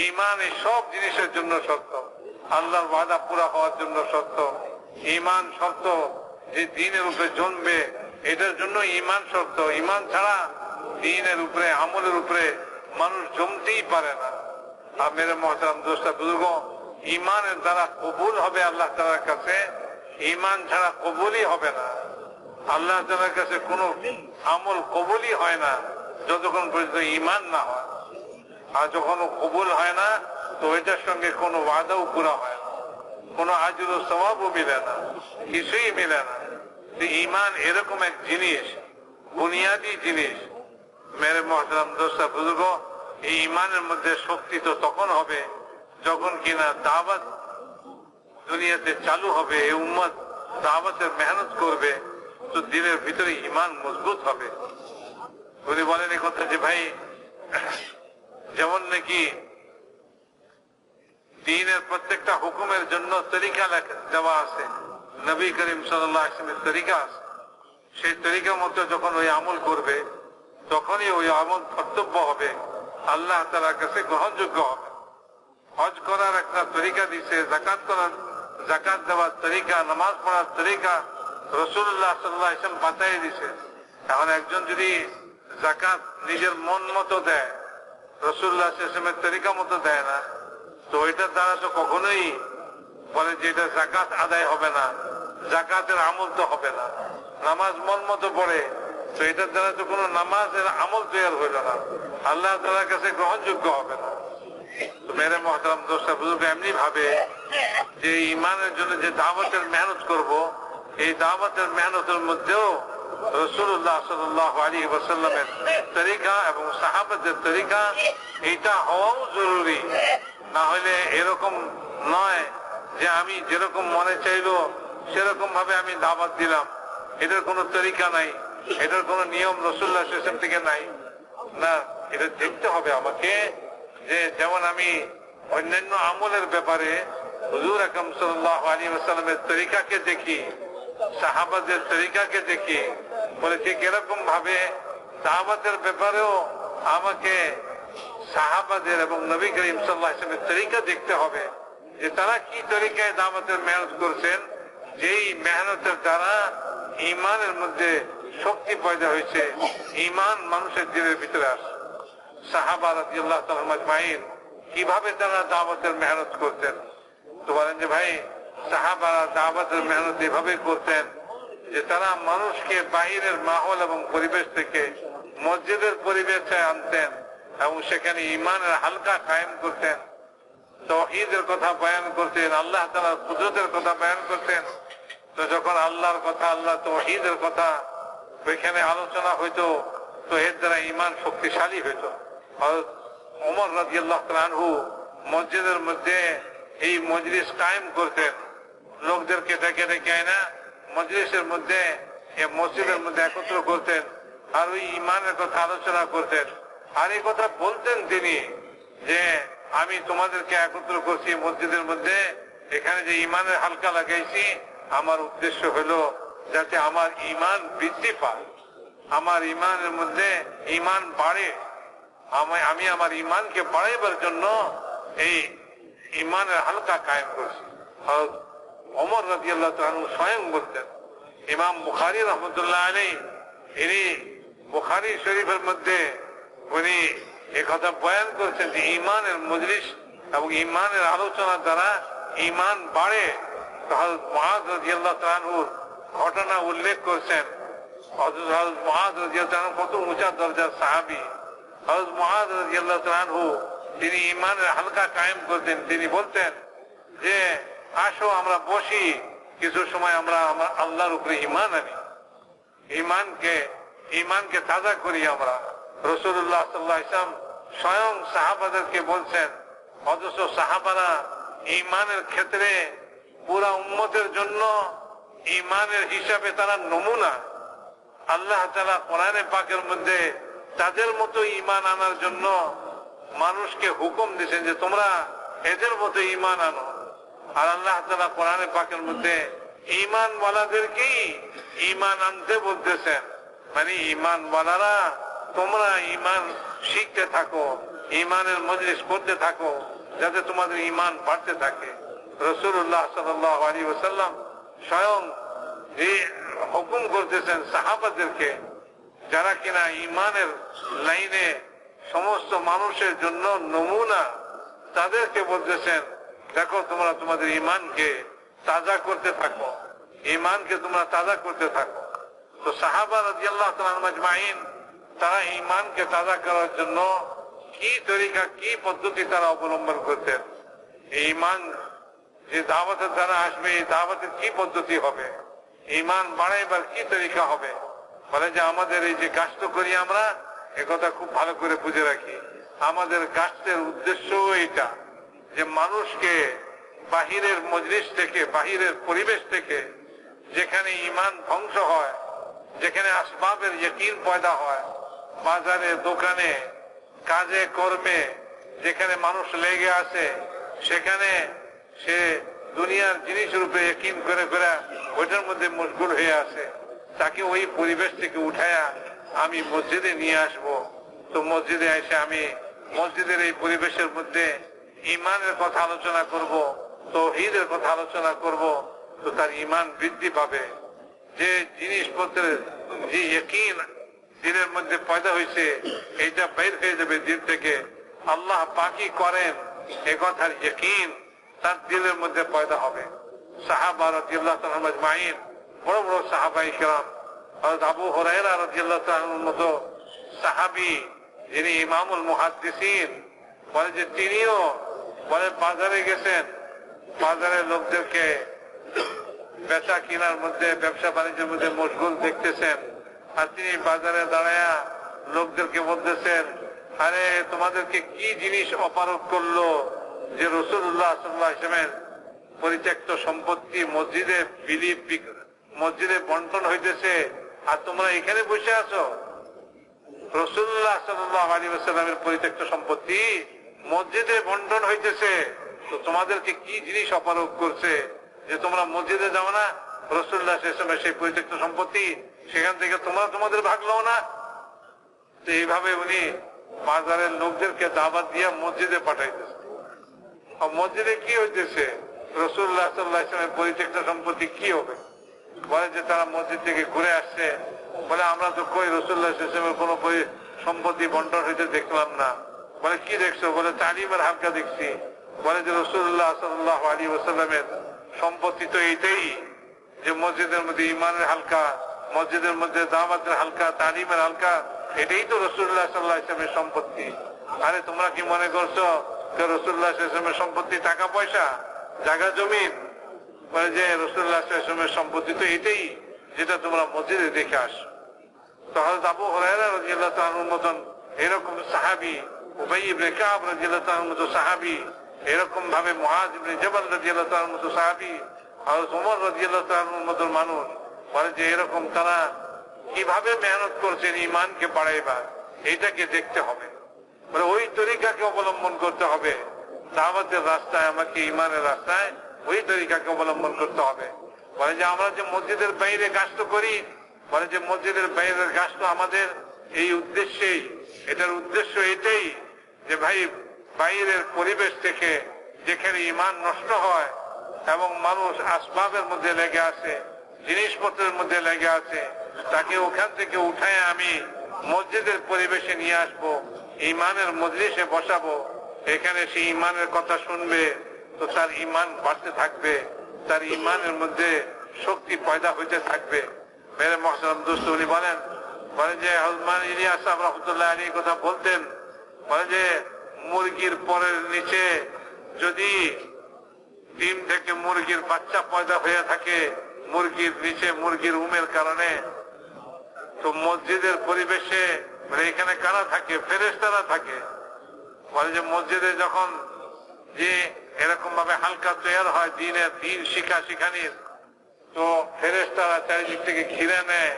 ঈমান এই সব জিনিসের জন্য শর্ত, আল্লাহর ওয়াদা পুরা হওয়ার জন্য শর্ত। ঈমান শর্ত যে দ্বীনের উপরে জন্মবে, এটার জন্য ঈমান শর্ত। ঈমান ছাড়া দ্বীনের উপরে আমলের উপরে মানুষ জমতেই পারে না। আর মেরে মুহতারাম দোস্তা বুজুর্গ, ঈমানের দ্বারা কবুল হবে আল্লাহ তাআলার কাছে, ঈমান ছাড়া কবুলই হবে না। আল্লাহ তাআলার কাছে কোনো আমল কবুলই হয় না যতক্ষণ পর্যন্ত ঈমান না হয়। আর যখন কবুল হয় না তো এটার সঙ্গে কোনো ওয়াদাও পুরা হয় না, কোনো আজর ও সওয়াবও মিলে না, কিছুই মিলে না। ঈমান এরকম এক জিনিস, বুনিয়াদি জিনিস। মেরে মুহতারাম দোস্তা বুজুর্গ, এই ঈমানের মধ্যে শক্তি তো তখন হবে যখন কিনা দাওয়াত দুনিয়াতে চালু হবে, এই উম্মত দাওয়াতের মেহনত করবে, তো দিলের ভিতরে ঈমান মজবুত হবে। উনি বলেন এই কথা যে ভাই যেমন নাকি দ্বীনের প্রত্যেকটা হুকুমের জন্য তরিকা দেওয়া আছে, নবী করিম সাল্লাল্লাহু আলাইহি ওয়াসাল্লামের তরিকা আছে, সেই তরিকা মতো যখন ওই আমল করবে তখনই ওই আমল কর্তব্য হবে, আল্লাহ তাআলার কাছে গ্রহণযোগ্য হবে। হজ করার একটা তরিকা দিছে, জাকাত দেওয়ার তরিকা, নামাজ পড়ার তরিকা রাসূলুল্লাহ সাল্লাল্লাহু আলাইহি ওয়াসাল্লাম বাতাই দিছে। এখন একজন যদি জাকাত নিজের মন মতো দেয়, রাসূলুল্লাহ সাল্লাল্লাহু আলাইহি ওয়াসাল্লামের তরিকা মতো দেয় না, তো এটার দ্বারা তো কখনোই বলে যে এটা জাকাত আদায় হবে না, জাকাতের আমল তো হবে না। নামাজ মন মতো পড়ে, তো এটার দ্বারা তো কোনো নামাজের আমল তৈরি হইল না, আল্লাহ তাআলার কাছে গ্রহণযোগ্য হবে না। তো মেরে মুহতারাম দোস্তা বুজুর্গ এমনি ভাবে যে ঈমানের জন্য যে দাওয়াতের মেহনত করব, এই দাওয়াতের মেহনতের মধ্যেও রাসূলুল্লাহ সাল্লাল্লাহু আলাইহি ওয়াসাল্লামের তরিকা এবং সাহাবাদের তরিকা এটা হওয়াও জরুরি। না হলে এরকম নয় যে আমি যেরকম মনে চাইলো সেরকম ভাবে আমি দাওয়াত দিলাম, এটার কোনো তরিকা নাই, এটার কোনো নিয়ম রাসূলুল্লাহ সাল্লাল্লাহু আলাইহি ওয়াসাল্লাম থেকে নাই। না, এটা দেখতে হবে আমাকে যে যেমন আমি অন্যান্য আমলের ব্যাপারে হুজুর আকরাম সাল্লাল্লাহু আলাইহি ওয়াসাল্লামের তরিকাকে দেখি, সাহাবাদের তরিকাকে দেখি, বলে ঠিক এরকম ভাবে দাওয়াতের ব্যাপারেও আমাকে সাহাবাদের এবং নবী করিম সাল্লাল্লাহু আলাইহি ওয়াসাল্লামের তরিকা দেখতে হবে, যে তারা কি তরিকায় দাওয়াতের মেহনত করছেন, যেই মেহনতের দ্বারা ঈমানের মধ্যে শক্তি পয়দা হয়েছে, ঈমান মানুষের দিলের ভিতরে আসে। সাহাবা রাদিয়াল্লাহু তাআলা আজমাইন কিভাবে তারা দাওয়াতের মেহনত করতেন? তো বলেন যে ভাই, সাহাবারা দাওয়াতের মেহনত এভাবে করতেন যে তারা মানুষকে বাহিরের মাহল এবং পরিবেশ থেকে মসজিদের পরিবেশে আনতেন এবং সেখানে ঈমানের হালকা কায়েম করতেন, তাওহীদের কথা বয়ান করতেন, আল্লাহ তাআলার কুদরতের কথা বয়ান করতেন। তো যখন আল্লাহর কথা, আল্লাহ তাওহীদের কথা ওইখানে আলোচনা হইতো, তো এর দ্বারা ঈমান শক্তিশালী হইতো। হযরত ওমর রাদিয়াল্লাহু তাআলা আনহু মসজিদের মধ্যে এই মজলিস কায়েম করতেন, লোকদেরকে ডেকে ডেকে আয়না মজলিসের মধ্যে, মসজিদের মধ্যে একত্র করতেন, আর ওই ঈমানের কথা আলোচনা করতেন। আর এই কথা বলতেন তিনি যে আমি তোমাদেরকে একত্র করছি মসজিদের মধ্যে, এখানে যে ঈমানের হালকা লাগাইছি, আমার উদ্দেশ্য হলো যাতে আমার ঈমান বৃদ্ধি পায়, আমার ঈমানের মধ্যে ঈমান বাড়ে, আমি আমার ঈমানকে বাড়াইবার জন্য এই ঈমানের হালকা কায়েম করছি। ওমর রাদিয়াল্লাহু তাআলা আনহু স্বয়ং বলতেন। ইমাম বুখারী রাহমাতুল্লাহ আলাইহি ইনি বুখারী শরীফের মধ্যে উনি একথা বয়ান করছেন যে ঈমানের মজলিস এবং ঈমানের আলোচনার দ্বারা ঈমান বাড়ে। হযরত মুআয রাদিয়াল্লাহু তাআলা আনহুর ঘটনা উল্লেখ করছেন। হযরত মুআয রাদিয়াল্লাহু তাআলা কত উঁচা দরজার সাহাবী। হযরত মুআয রাদিয়াল্লাহু তাআলা আনহু তিনি ঈমানের হালকা কায়েম করতেন। তিনি বলতেন যে আসো আমরা বসি, কিছু সময় আমরা আল্লাহর উপরে ঈমান আনি, ঈমানকে তাজা করি আমরা। রাসূলুল্লাহ সাল্লাল্লাহু আলাইহি ওয়াসাল্লাম স্বয়ং সাহাবাদেরকে বলছেন, অথচ সাহাবারা ঈমানের ক্ষেত্রে পুরা উম্মতের জন্য ঈমানের হিসাবে তারা নমুনা। আল্লাহ তাআলা কোরআনে পাকের মধ্যে তাদের মতো ঈমান আনার জন্য মানুষকে হুকুম দিয়েছেন যে তোমরা এদের মতো ঈমান আনো। আর আল্লাহ তাআলা কোরআনে পাকের মধ্যে ঈমানওয়ালাদেরকেই ঈমান আনতে বলতেছেন, মানে ঈমানওয়ালারা তোমরা ঈমান শিখতে থাকো, ঈমানের মজলিস করতে থাকো, যাতে তোমাদের ঈমান বাড়তে থাকে। রাসূলুল্লাহ সাল্লাল্লাহু আলাইহি ওয়াসাল্লাম স্বয়ং এই হুকুম করতেছেন সাহাবাদেরকে, যারা কিনা ঈমানের লাইনে সমস্ত মানুষের জন্য নমুনা, তাদেরকে বলতেছেন দেখো তোমরা তোমাদের ঈমানকে তাজা করতে থাকো, ঈমানকে তোমরা তাজা করতে থাকো। তো সাহাবা রাদিয়াল্লাহু তাআলা আনহুম আজমাইন তারা ঈমানকে তাজা করার জন্য কি তরিকা, কি পদ্ধতি তারা অবলম্বন করতেন? ঈমান যে দাওয়াতের দ্বারা আসবে, এই দাওয়াতের কি পদ্ধতি হবে, ঈমান বাড়াইবার কি তরিকা হবে? বলে যে আমাদের এই যে কাজ করি আমরা, একথা খুব ভালো করে বুঝে রাখি। আমাদের কাজের উদ্দেশ্য এটা যে মানুষকে বাহিরের মজলিস থেকে, বাহিরের পরিবেশ থেকে যেখানে ঈমান ধ্বংস হয়, যেখানে আসবাবের ইয়াকিন পয়দা হয়, বাজারে দোকানে কাজে কর্মে যেখানে মানুষ লেগে আছে, সেখানে সে দুনিয়ার জিনিস রূপে ইয়াকিন করে করে ওইটার মধ্যে মশগুল হয়ে আছে, তাকে ওই পরিবেশ থেকে উঠায়া আমি মসজিদে নিয়ে আসব। তো মসজিদে এসে আমি মসজিদের এই পরিবেশের মধ্যে ঈমানের কথা আলোচনা করব, তাওহীদের কথা আলোচনা করব, তো তার ঈমান বৃদ্ধি পাবে। যে জিনিসপত্রের যে ইয়াকিন দিলের মধ্যে পয়দা হয়েছে, এইটা বের হয়ে যাবে দিল থেকে। আল্লাহ পাকি করেন এ কথার ইয়াকিন তার দিলের মধ্যে পয়দা হবে। সাহাবা রাদিয়াল্লাহু তাআলা আজমাইন, বড় বড় সাহাবায়ে কেরাম, হযরত আবু হুরায়রা রাদিয়াল্লাহু তাআলার মতো সাহাবী, যিনি ইমামুল মুহাদ্দিসিন, বলে যে তিনিও বলে বাজারে গেছেন, বাজারের লোকদেরকে বেচা কিনার মধ্যে, ব্যবসা বাণিজ্যের মধ্যে মশগুল দেখতেছেন। আর তিনি বাজারে দাঁড়ায়া লোকদেরকে বলতেছেন, আরে তোমাদেরকে কি জিনিস অপারক করলো যে রাসূলুল্লাহ সাল্লাল্লাহু আলাইহি ওয়াসাল্লামের পরিত্যক্ত সম্পত্তি মসজিদে বন্টন হইতেছে, আর তোমরা এখানে বসে আছো? রাসূলুল্লাহ সাল্লাল্লাহু আলাইহি ওয়াসাল্লামের পরিত্যক্ত সম্পত্তি মসজিদে বন্টন হইতেছে, তো তোমাদেরকে কি জিনিস অপারক করছে যে তোমরা মসজিদে যাও না, রাসূলুল্লাহ সাল্লাল্লাহু আলাইহি ওয়াসাল্লামের সেই পরিত্যক্ত সম্পত্তি, সেখান থেকে তোমরা তোমাদের ভাগ লও না? তো এইভাবে উনি বাজারের লোকদেরকে দাওয়াত দিয়ে মসজিদে পাঠাইতেছে। আর মসজিদে কি হইতেছে? রাসূলুল্লাহ সাল্লাল্লাহু আলাইহি ওয়াসাল্লামের পরিত্যক্ত সম্পত্তি কি হবে? বলে যে তারা মসজিদ থেকে ঘুরে আসছে, বলে আমরা তো কই রাসূলুল্লাহ সাল্লাল্লাহু আলাইহি ওয়াসাল্লামের কোনো সম্পত্তি বন্টন হইতে দেখলাম না। বলে কি দেখছো? বলে তালিমের হালকা দেখছি। বলে যে রাসূলুল্লাহ সাল্লাল্লাহু আলাইহি ওয়াসাল্লামের সম্পত্তি তো এইটাই যে মসজিদের মধ্যে ইমানের হালকা, মসজিদের মধ্যে দাওয়াতের হালকা, তালিমের হালকা, এটাই তো রাসূলুল্লাহ সাল্লাল্লাহু আলাইহি ওয়াসাল্লামের সম্পত্তি। আরে তোমরা কি মনে করছো যে রাসূলুল্লাহ সাল্লাল্লাহু আলাইহি ওয়াসাল্লামের সম্পত্তি টাকা পয়সা, জায়গা জমিন? বলে যে রাসূলুল্লাহ সাল্লাল্লাহু আলাইহি ওয়াসাল্লামের সম্পত্তি তো এটাই যেটা তোমরা মসজিদে দেখে আসো। তো হযরত আবু হুরায়রা রাদিয়াল্লাহু তাআলা আনহুর মতন এরকম সাহাবী, উবাই ইবনে কাব রাদিয়াল্লাহু তাআলার মতো সাহাবী, এরকম ভাবে মুআয ইবনে জাবাল রাদিয়াল্লাহু তাআলার মতো সাহাবী, আর ওমর রাদিয়াল্লাহু তাআলার মতো মানুষ, বলে যে এরকম তারা কিভাবে মেহনত করছেন ঈমানকে বাড়াইবার, এইটাকে দেখতে হবে। মানে ওই তরিকাকে অবলম্বন করতে হবে। দাওয়াতের রাস্তায় আমাকে ঈমানের রাস্তায় ওই তরিকাকে অবলম্বন করতে হবে। বলে যে আমরা যে মসজিদের বাইরে গাছ করি, বলে যে মসজিদের বাইরের গাছ আমাদের এই উদ্দেশ্যেই, এটার উদ্দেশ্য এটাই যে ভাই বাইরের পরিবেশ থেকে যেখানে ঈমান নষ্ট হয় এবং মানুষ আসবাবের মধ্যে লেগে আছে, জিনিসপত্রের মধ্যে লেগে আছে, তাকে ওখান থেকে উঠায় আমি মসজিদের পরিবেশে নিয়ে আসবো, ঈমানের মজলিসে বসাবো। এখানে সে ঈমানের কথা শুনবে, তো তার ঈমান বাড়তে থাকবে, তার ঈমানের মধ্যে শক্তি পয়দা হইতে থাকবে। মেরে মুহতারাম দোস্ত, উনি বলেন যে হযরত ইলিয়াস সাহেব রাহমাতুল্লাহ আলাইহি কথা বলতেন, বলে যে মুরগির পরের নিচে যদি ডিম থেকে মুরগির বাচ্চা পয়দা হয়ে থাকে, মুরগির নিচে মুরগির উমের কারণে, তো মসজিদের পরিবেশে মানে এখানে কারা থাকে? ফেরেশতারা থাকে। বলে যে মসজিদে যখন যে এরকম ভাবে হালকা তৈরি হয় দিনের দিন শিখানির, তো ফেরেশতারা চারিদিক থেকে ঘিরে নেয়,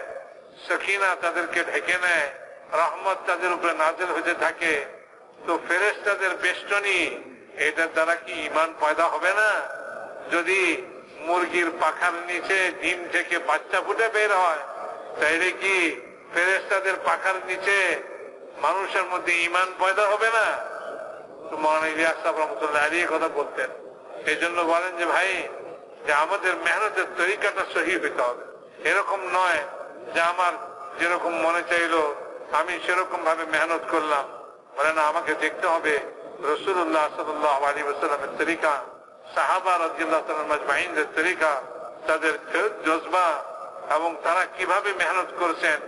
সখিনা তাদেরকে ঢেকে নেয়, রহমত তাদের উপরে নাজিল হতে থাকে। তো ফেরেশতাদের বেষ্টনী, এটার দ্বারা কি ঈমান পয়দা হবে না? যদি মুরগির পাখার নিচে ডিম থেকে বাচ্চা ফুটে বের হয়, তাইলে কি ফেরেশতাদের পাখার নিচে মানুষের মধ্যে ঈমান পয়দা হবে না? তো মাওলানা ইলিয়াস সাহেব রাহমাতুল্লাহ আলাইহি কথা বলতেন। এই জন্য বলেন যে ভাই, যে আমাদের মেহনতের তরিকাটা সহি হইতে হবে। এরকম নয় যে আমার যেরকম মনে চাইলো আমি সেরকম ভাবে মেহনত করলাম। বলে না, আমাকে দেখতে হবে রাসূলুল্লাহ সাল্লাল্লাহু আলাইহি ওয়াসাল্লামের তরিকা, সাহাবা রাদিয়াল্লাহু তাআলা মাজমাইনদের তরিকা, তাদের জজবা এবং তারা কিভাবে মেহনত করেছেন,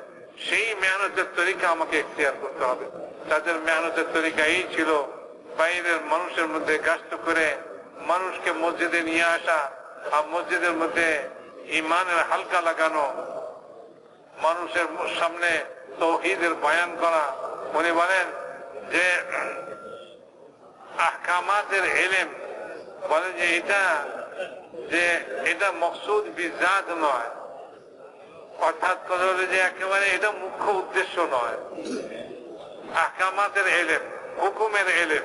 সেই মেহনতের তরিকা আমাকে ইখতিয়ার করতে হবে। তাদের মেহনতের তরিকা এই ছিল, বাইরের মানুষের মধ্যে গাস্ত করে মানুষকে মসজিদে নিয়ে আসা, আর মসজিদের মধ্যে ঈমানের হালকা লাগানো, মানুষের সামনে তাওহীদের বয়ান করা। উনি বলেন যে আহকামাতের ইলম, বলে যে এটা মকসুদ বিজাত নয়, অর্থাৎ কথা হলো যে একেবারে এটা মুখ্য উদ্দেশ্য নয়। আহকামাতের ইলম, হুকুমের ইলম,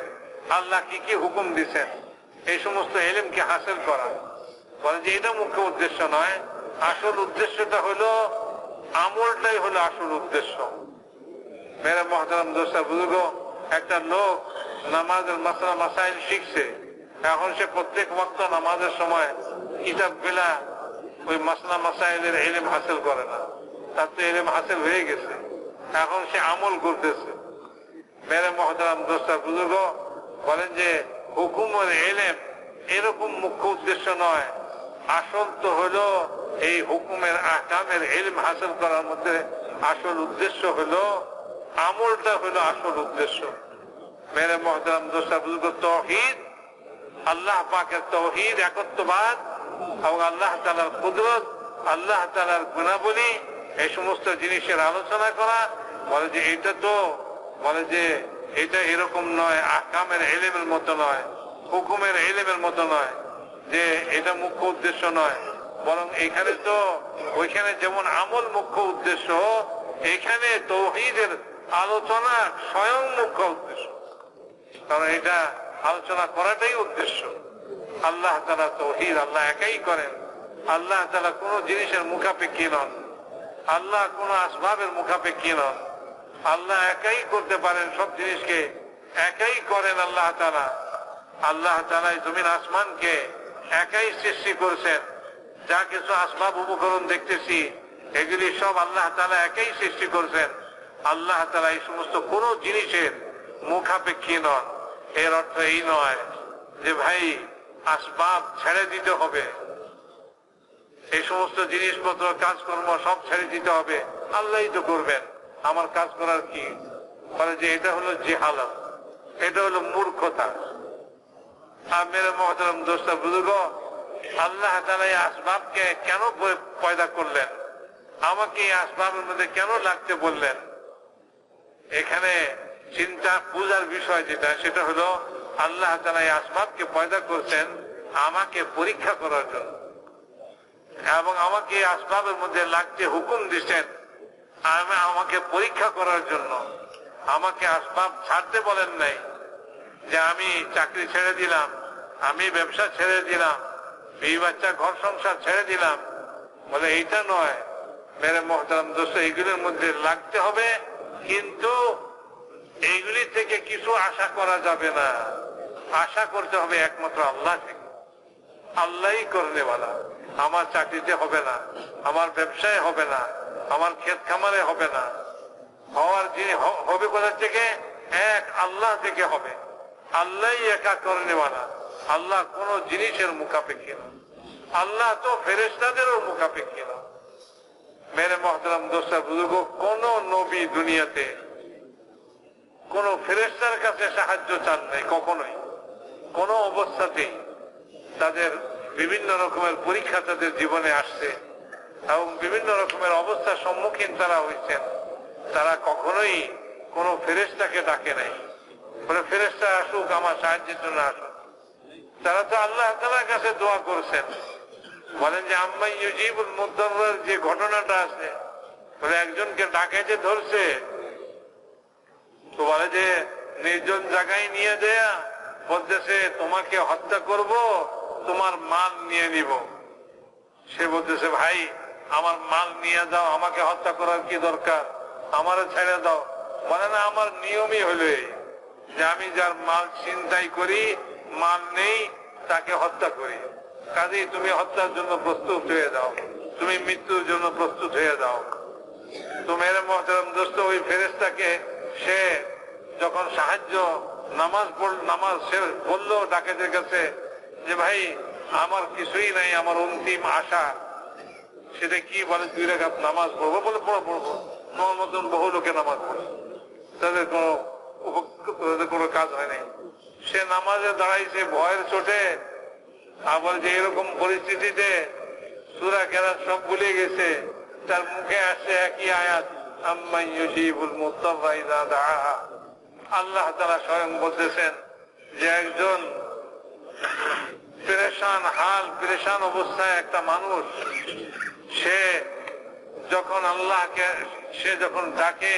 আল্লাহ কি কি হুকুম দিচ্ছেন, এই সমস্ত ইলমকে হাসিল করা, বলে যে এটা মুখ্য উদ্দেশ্য নয়। আসল উদ্দেশ্যটা হলো আমলটাই হলো আসল উদ্দেশ্য। মেরে মুহতারাম দোস্ত বুজুর্গ, একটা লোক নামাজের মাসলা মাসাইল শিখছে, এখন সে প্রত্যেক ওয়াক্ত নামাজের সময় কিতাব গুলা ওই মাসলা মাসাইলের ইলম হাসিল করে না, তার তো ইলম হাসিল হয়ে গেছে, এখন সে আমল করতেছে। মেরে মুহতারাম দোস্ত বুজুর্গ, বলেন যে হুকুমের ইলম এরকম মুখ্য উদ্দেশ্য নয়। আসল তো হলো এই হুকুমের আহকামের ইলম হাসিল করার মধ্যে আসল উদ্দেশ্য হলো আমলটা হলো আসল উদ্দেশ্য। মেরে মুহতারাম দোস্ত বুজুর্গ, তাওহীদ, আল্লাহ পাকের তাওহীদ, একত্ববাদ এবং আল্লাহ তাআলার কুদরত, আল্লাহ তাআলার গুণাবলী, এই সমস্ত জিনিসের আলোচনা করা। বলে যে এটা তো, বলে যে এটা এরকম নয়, আহকামের ইলমের মতো নয়, হুকুমের ইলমের মতো নয়, যে এটা মুখ্য উদ্দেশ্য নয়। বরং এখানে তো ওইখানে যেমন আমল মুখ্য উদ্দেশ্য, এখানে তাওহীদের আলোচনা স্বয়ং মুখ্য উদ্দেশ্য। কারণ এটা আলোচনা করাটাই উদ্দেশ্য। আল্লাহ তাআলা তাওহীদ, আল্লাহ একাই করেন, আল্লাহ তাআলা কোন জিনিসের মুখাপেক্ষী নন, আল্লাহ কোন আসবাবের মুখাপেক্ষী নন। আল্লাহ একাই করতে পারেন সব জিনিসকে, একাই করেন আল্লাহ তাআলা। আল্লাহ তাআলা জমিন আসমানকে একাই সৃষ্টি করেছেন। যা কিছু আসবাব উপকরণ দেখতেছি এগুলি সব আল্লাহ তাআলা একাই সৃষ্টি করেছেন। আল্লাহ তাআলা এই সমস্ত কোন জিনিসের মুখাপেক্ষী নন। এর অর্থ এই নয় যে ভাই আসবাব ছেড়ে দিতে হবে, এই সমস্ত জিনিসপত্র কাজকর্ম সব ছেড়ে দিতে হবে, আল্লাহই তো করবেন, আমার কাজ করার কি? বলে যে এটা হলো জিহালাত, এটা হলো মূর্খতা। আর মেরে মহতরম দোস্ত বুজুর্গ, আল্লাহ তাআলা এই আসবাবকে কেন পয়দা করলেন, আমাকে এই আসবাবের মধ্যে কেন লাগতে বললেন? এখানে চিন্তা পূজার বিষয় যেটা, সেটা হলো আল্লাহ তাআলা এই আসবাবকে পয়দা করছেন আমাকে পরীক্ষা করার জন্য, এবং আমাকে এই আসবাবের মধ্যে লাগতে হুকুম দিচ্ছেন আমাকে পরীক্ষা করার জন্য। আমাকে আসবাব ছাড়তে বলেন নাই যে আমি চাকরি ছেড়ে দিলাম, আমি ব্যবসা ছেড়ে দিলাম, বিবি বাচ্চা ঘর সংসার ছেড়ে দিলাম। বলে এইটা নয় মেরে মহতারাম দোস্ত, এইগুলির মধ্যে লাগতে হবে, কিন্তু এইগুলি থেকে কিছু আশা করা যাবে না। আশা করতে হবে একমাত্র আল্লাহ থেকে। আল্লাহই করনেওয়ালা। আমার চাকরিতে হবে না, আমার ব্যবসায় হবে না, আমার ক্ষেত খামারে হবে না, হওয়ার যিনি হবে কোথা থেকে? এক আল্লাহ থেকে হবে। আল্লাহই একা করনেওয়ালা। আল্লাহ কোন জিনিসের মুখাপেক্ষী না, আল্লাহ তো ফেরেশতাদেরও মুখাপেক্ষী না। মেরে মহতরম দোস্ত বুজুর্গ, কোন নবী দুনিয়াতে কোন ফেরেশতার কাছে সাহায্য চান নাই কখনোই, কোন অবস্থাতেই। তাদের বিভিন্ন রকমের পরীক্ষা তাদের জীবনে আসছে এবং বিভিন্ন রকমের অবস্থার সম্মুখীন তারা হয়েছেন। তারা কখনোই কোন ফেরেশতাকে ডাকে নাই, বলে ফেরেশতা আসুক আমার সাহায্যের জন্য আসুক। তারা তো আল্লাহ তাআলার কাছে দোয়া করেছেন। বলেন যে আম্মা ইউজিবুল মুদ্দাররার যে ঘটনাটা আছে, বলে একজনকে ডাকাইতে ধরছে, তো বলে যে নির্জন জায়গায় নিয়ে দেয়া, বলতেছে তোমাকে হত্যা করব, তোমার মাল নিয়ে নিব। সে বলতেছে ভাই আমার মাল নিয়ে যাও, আমাকে হত্যা করার কি দরকার, আমারে ছেড়ে দাও। বলে না, আমার নিয়মই হলো এই যে আমি যার মাল ছিনতাই করি, মাল নেই, তাকে হত্যা করি। কাজেই তুমি হত্যার জন্য প্রস্তুত হয়ে যাও, তুমি মৃত্যুর জন্য প্রস্তুত হয়ে যাও। তো মেরে মহতরম দোস্ত, ওই ফেরেশতাকে সে যখন সাহায্য নামাজ সে বললো ডাকাতের কাছে যে ভাই আমার কিছুই নাই, আমার অন্তিম আশা, সেটা কি? বলে 2 রাকাত নামাজ পড়বো। বলে পড়বো। তোমার মতন বহু লোকে নামাজ পড়ে, তাদের কোনো কাজ হয় নাই। সে নামাজে দাঁড়াইছে ভয়ের চোটে, আবার যে এরকম পরিস্থিতিতে সূরা কেরাত সব ভুলে গেছে, তার মুখে আসছে একই আয়াত, আম্মা ইউজিবুল মুদ্দাররা ইযা দাআহা। আল্লাহ তাআলা স্বয়ং বলতেছেন যে একজন পেরেশান হাল, পেরেশান অবস্থায় একটা মানুষ, সে যখন ডাকে,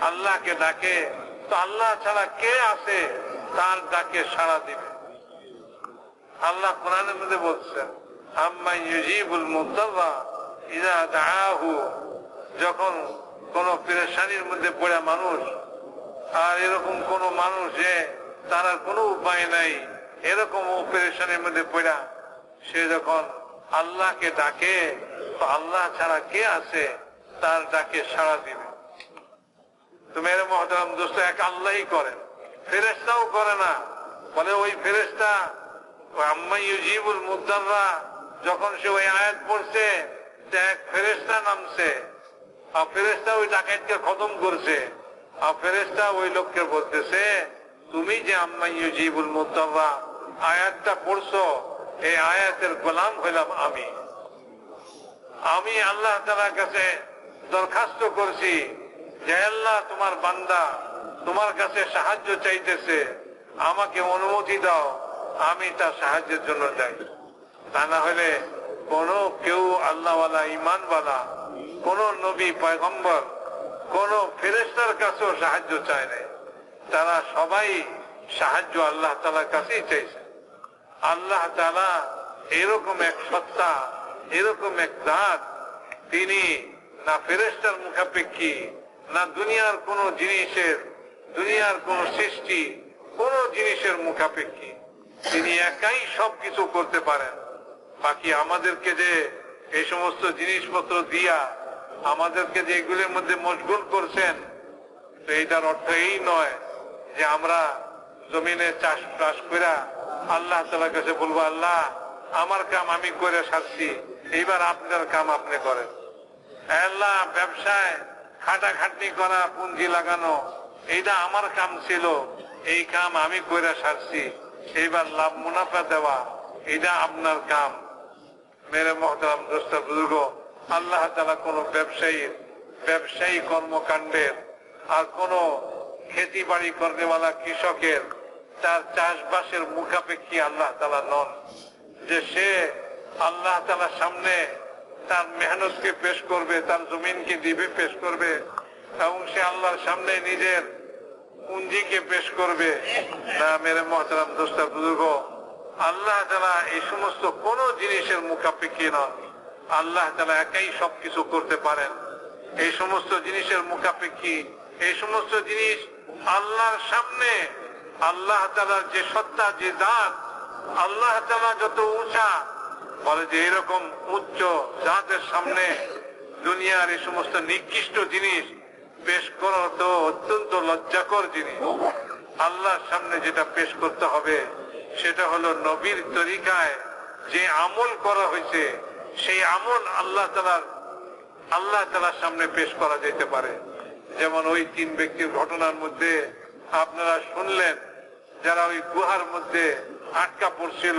আল্লাহকে ডাকে, তো আল্লাহ ছাড়া কে আছে তার ডাকে সাড়া দিবে? আল্লাহ কোরআনের মধ্যে বলছেন আম্মা ইউজিবুল মুদ্দাররা ইযা দাআহু। যখন কোন পেরেশানির মধ্যে পড়ে মানুষ, আর এরকম কোন মানুষ যে তার আর কোনো উপায় নাই, এরকম পেরেশানির মধ্যে পড়া সে যখন আল্লাহকে ডাকে, তো আল্লাহ ছাড়া কে আছে তার ডাকে সাড়া দিবে? তো মেরে মহতরম দোস্ত, এক আল্লাহই করেন, ফেরেশতাও করে না। বলে ওই ফেরেশতা আম্মা ইউজিবুল মুদ্দাররা, যখন সে ওই আয়াত পড়ছে, এক ফেরেশতা নামছে, আর ফেরেশতা ওই ডাকাতকে খতম করছে। আর ফেরেশতা ওই লোককে বলতেছে, তুমি যে আম্মা ইউজিবুল মুদ্দাররা আয়াতটা পড়ছো, এই আয়াতের গোলাম হইলাম আমি আল্লাহ তাআলার কাছে দরখাস্ত করছি যে আল্লাহ তোমার বান্দা তোমার কাছে সাহায্য চাইতেছে, আমাকে অনুমতি দাও, আমি তার সাহায্যের জন্য যাই। তা না হলে কেউ আল্লাহওয়ালা, ঈমানওয়ালা, কোন নবী পয়গম্বর, কোন ফেরেশতার কাছেও সাহায্য চায় নাই। তারা সবাই সাহায্য আল্লাহ তাআলার কাছেই চাইছে। আল্লাহ তাআলা এরকম এক সত্তা, এরকম এক জাত, তিনি না ফেরেশতার মুখাপেক্ষী, না দুনিয়ার কোন জিনিসের, দুনিয়ার কোন সৃষ্টি, কোন জিনিসের মুখাপেক্ষী। তিনি একাই সবকিছু করতে পারেন। বাকি আমাদেরকে যে এই সমস্ত জিনিসপত্র দিয়া আমাদেরকে যে এগুলির মধ্যে মশগুল করছেন, তো এইটার অর্থ এই নয় যে আমরা জমিনে চাষ করে আল্লাহ তাআলার কাছে বলবো, আল্লাহ আমার কাম আমি করে সারছি, এইবার আপনার কাম আপনি করেন। আল্লাহ ব্যবসায় খাটাখাটনি করা, পুঁজি লাগানো, এইটা আমার কাম ছিল, এই কাম আমি করে সারছি, এইবার লাভ মুনাফা দেওয়া এটা আপনার কাম। মেরে মহতারাম দোস্ত বুজুর্গ, আল্লাহ তাআলা কোন ব্যবসায়ী কর্মকাণ্ডের আর কোন খেতি বাড়ি করেওয়ালা কৃষকের তার চাষবাসের মুখাপেক্ষী আল্লাহ তাআলা নন, যে সে আল্লাহ তাআলার সামনে তার মেহনতকে পেশ করবে, তার জমিনকে দিবে পেশ করবে, এবং সে আল্লাহর সামনে নিজের পুঁজিকে পেশ করবে না। মেরে মহতারাম দোস্ত বুজুর্গ, আল্লাহ তাআলা এই সমস্ত কোন জিনিসের মুখাপেক্ষী নন। আল্লাহ তাআলা একাই সবকিছু করতে পারেন। এই সমস্ত জিনিসের মুখাপেক্ষী, এই সমস্ত জিনিস আল্লাহর সামনে আল্লাহ তাআলার যে সত্তা, যে জাত, আল্লাহ তাআলা যত উঁচা, বলে যে এরকম উচ্চ জাতের সামনে দুনিয়ার এই সমস্ত নিকৃষ্ট জিনিস পেশ করা তো অত্যন্ত লজ্জাকর জিনিস। আল্লাহর সামনে যেটা পেশ করতে হবে সেটা হলো নবীর তরিকায় যে আমল করা হয়েছে, সেই আমল আল্লাহ তাআলার সামনে পেশ করা যেতে পারে। যেমন ওই 3 ব্যক্তির ঘটনার মধ্যে আপনারা শুনলেন, যারা ওই গুহার মধ্যে আটকা পড়ছিল,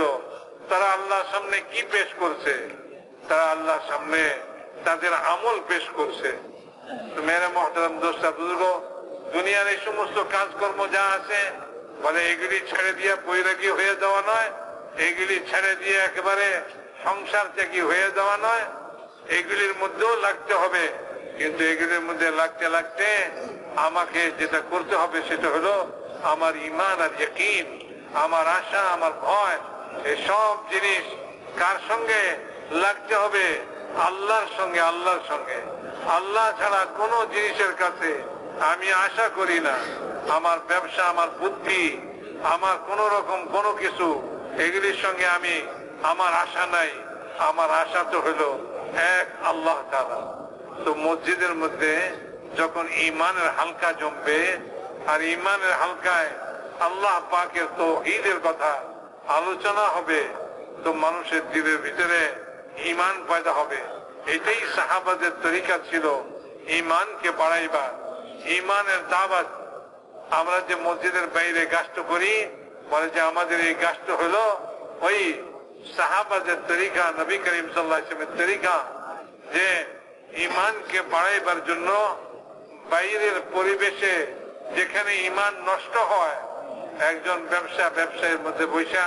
তারা আল্লাহর সামনে কি পেশ করছে? তারা আল্লাহর সামনে তাদের আমল পেশ করছে। মেরে মহতারাম দোস্ত বুজুর্গ, দুনিয়ার এই সমস্ত কাজকর্ম যা আছে, বলে এগুলি ছেড়ে দিয়ে বৈরাগী হয়ে যাওয়া নয়, এগুলি ছেড়ে দিয়ে একেবারে সংসার ত্যাগী হয়ে যাওয়া নয়, এগুলির মধ্যেও লাগতে হবে। কিন্তু এগুলির মধ্যে লাগতে লাগতে আমাকে যেটা করতে হবে সেটা হলো আমার ঈমান আর ইয়াকিন, আমার আশা, আমার ভয়, এসব জিনিস কার সঙ্গে লাগতে হবে? আল্লাহর সঙ্গে। আল্লাহর সঙ্গে। আল্লাহ ছাড়া কোন জিনিসের কাছে আমি আশা করি না। আমার ব্যবসা, আমার বুদ্ধি, আমার কোন রকম কোনো কিছু, এগুলির সঙ্গে আমার আশা নাই। আমার আশা তো হলো এক আল্লাহ তাআলা। তো মসজিদের মধ্যে যখন ঈমানের হালকা জমবে, আর ঈমানের হালকায় আল্লাহ পাকের তাওহীদের কথা আলোচনা হবে, তো মানুষের দিলের ভিতরে ঈমান পয়দা হবে। এটাই সাহাবাদের তরিকা ছিল, ঈমানকে বাড়াইবা, ঈমানের দাওয়াত। আমরা যে মসজিদের বাইরে গাছটা করি, বলে যে আমাদের এই গাছটা হলো ওই সাহাবাদের তরিকা, নবী করিম সাল্লাল্লাহু আলাইহি ওয়াসাল্লামের তরিকা, যে ঈমানকে বাড়াইবার জন্য বাইরের পরিবেশে যেখানে ঈমান নষ্ট হয়, একজন ব্যবসায়ীর মধ্যে বৈশা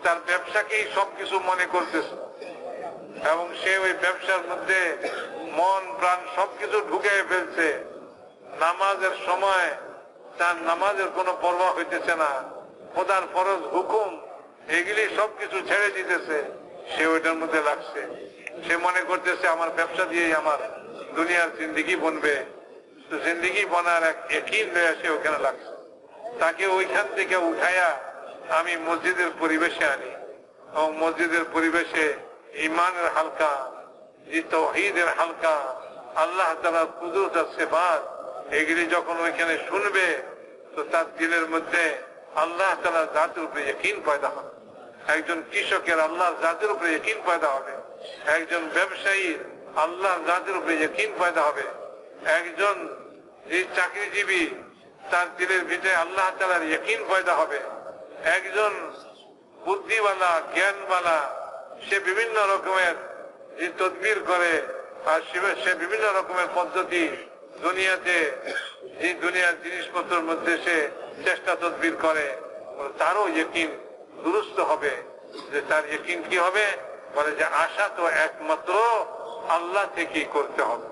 তার ব্যবসাকেই সবকিছু মনে করতেছে, এবং সে ওই ব্যবসার মধ্যে মন প্রাণ সবকিছু ঢুকে ফেলছে। নামাজের সময় তার নামাজের কোনো পরোয়া হইতেছে না, খোদার ফরজ হুকুম এগুলি সবকিছু ছেড়ে দিতেছে, সে ওইটার মধ্যে লাগছে। সে মনে করতেছে আমার ব্যবসা দিয়েই আমার দুনিয়ার জিন্দিগি বনবে। তো জিন্দিগি বনার এক ইয়াকিন লয়ে সে ওখানে লাগছে। তাকে ওইখান থেকে উঠাইয়া আমি মসজিদের পরিবেশে আনি, এবং মসজিদের পরিবেশে ঈমানের হালকা, তাওহীদের হালকা, আল্লাহ তাআলার কুদরত আর সিফাত এগুলি যখন ওইখানে শুনবে, তো তার দিলের মধ্যে আল্লাহ তাআলার জাতের উপরে ইয়াকিন পয়দা হবে। একজন কৃষকের আল্লাহর জাতের উপরে ইয়াকিন পয়দা হবে, একজন ব্যবসায়ীর আল্লাহর জাতের উপরে ইয়াকিন পয়দা হবে, একজন চাকরিজীবী তার দিলের ভিতরে আল্লাহ তাআলার ইয়াকিন পয়দা হবে, একজন বুদ্ধিওয়ালা, জ্ঞানওয়ালা, সে বিভিন্ন রকমের তদবির করে, আর সে বিভিন্ন রকমের পদ্ধতি দুনিয়াতে, এই দুনিয়ার জিনিসপত্রের মধ্যে সে চেষ্টা তদবির করে, তারও ইয়াকিন দুরুস্ত হবে। যে তার ইয়াকিন কি হবে? বলে যে আশা তো একমাত্র আল্লাহ থেকেই করতে হবে।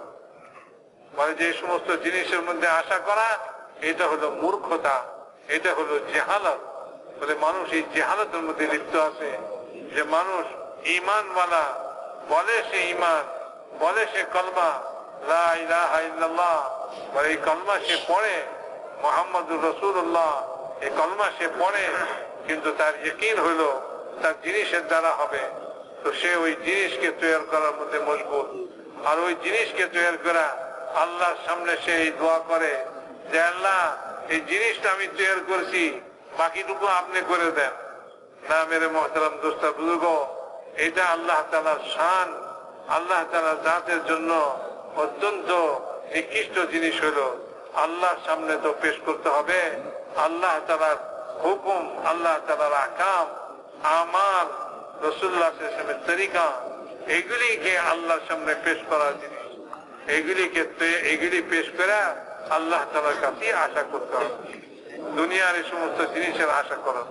বলে যে এই সমস্ত জিনিসের মধ্যে আশা করা, এটা হলো মূর্খতা, এটা হলো জেহালত। বলে মানুষ এই জেহালতের মধ্যে লিপ্ত আছে, যে মানুষ ঈমানওয়ালা বলে সে ঈমান, বলে সে কলমা লা ইলাহা ইল্লাল্লাহ, আর এই কলমা সে পড়ে মুহাম্মদুর রাসূলুল্লাহ, এই কলমা সে পড়ে, কিন্তু তার ইয়াকিন হইল তার জিনিসের দ্বারা হবে, তো সে ওই জিনিসকে তৈরি করার মধ্যে মশগুল। আর ওই জিনিসকে তৈরি করা আল্লাহর সামনে সে এই দোয়া করে যে আল্লাহ এই জিনিসটা আমি তৈরি করছি, বাকিটুকু আপনি করে দেন। না মেরে মোহতারাম দোস্তা বুজুর্গ, এটা আল্লাহ তাআলার শান, আল্লাহ তাআলার জাতের জন্য অত্যন্ত নিকৃষ্ট জিনিস হলো আল্লাহর সামনে তো পেশ করতে হবে আল্লাহ তাআলার হুকুম, আল্লাহ তাআলার আহকাম, আমাল, রাসূলুল্লাহ সাল্লাল্লাহু আলাইহি ওয়াসাল্লামের তরিকা, এগুলিকে আল্লাহর সামনে পেশ করার জিনিস। এগুলি পেশ করে আল্লাহ তাআলার কাছে আশা করতে হবে, দুনিয়ার এই সমস্ত জিনিসের আশা করা।